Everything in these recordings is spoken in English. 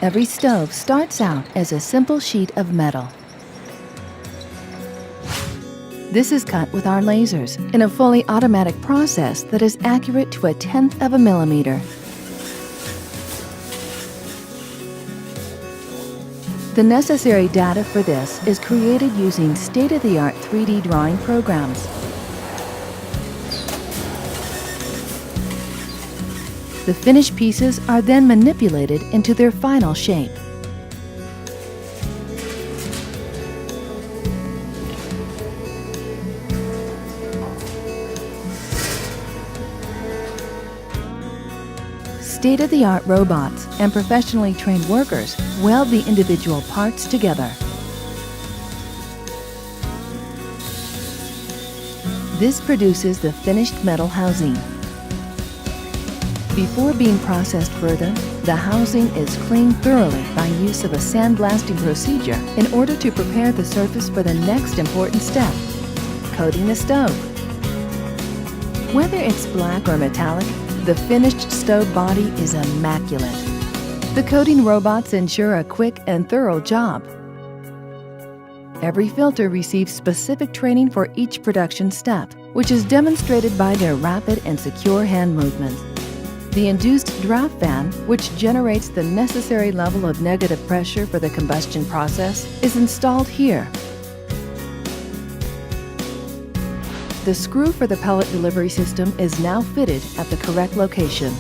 Every stove starts out as a simple sheet of metal. This is cut with our lasers in a fully automatic process that is accurate to 1/10 of a millimeter. The necessary data for this is created using state-of-the-art 3D drawing programs. The finished pieces are then manipulated into their final shape. State-of-the-art robots and professionally trained workers weld the individual parts together. This produces the finished metal housing. Before being processed further, the housing is cleaned thoroughly by use of a sandblasting procedure in order to prepare the surface for the next important step, coating the stove. Whether it's black or metallic, the finished stove body is immaculate. The coating robots ensure a quick and thorough job. Every filter receives specific training for each production step, which is demonstrated by their rapid and secure hand movements. The induced draft fan, which generates the necessary level of negative pressure for the combustion process, is installed here. The screw for the pellet delivery system is now fitted at the correct location.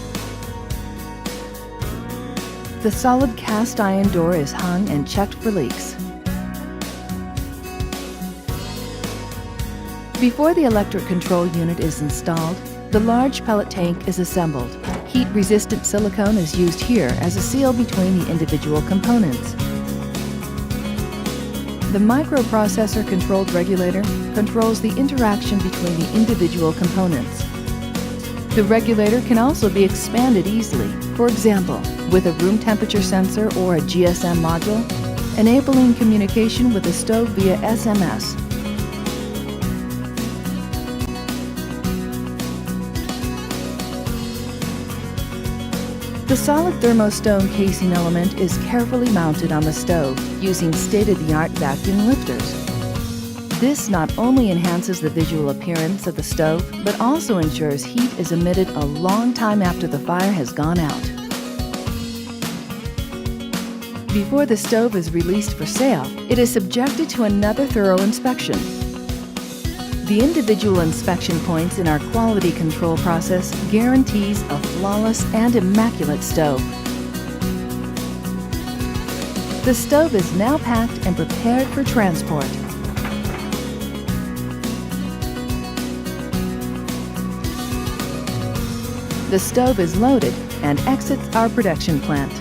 The solid cast iron door is hung and checked for leaks. Before the electric control unit is installed, the large pellet tank is assembled. Heat-resistant silicone is used here as a seal between the individual components. The microprocessor-controlled regulator controls the interaction between the individual components. The regulator can also be expanded easily, for example, with a room temperature sensor or a GSM module, enabling communication with the stove via SMS. The solid thermostone casing element is carefully mounted on the stove using state-of-the-art vacuum lifters. This not only enhances the visual appearance of the stove, but also ensures heat is emitted a long time after the fire has gone out. Before the stove is released for sale, it is subjected to another thorough inspection. The individual inspection points in our quality control process guarantees a flawless and immaculate stove. The stove is now packed and prepared for transport. The stove is loaded and exits our production plant.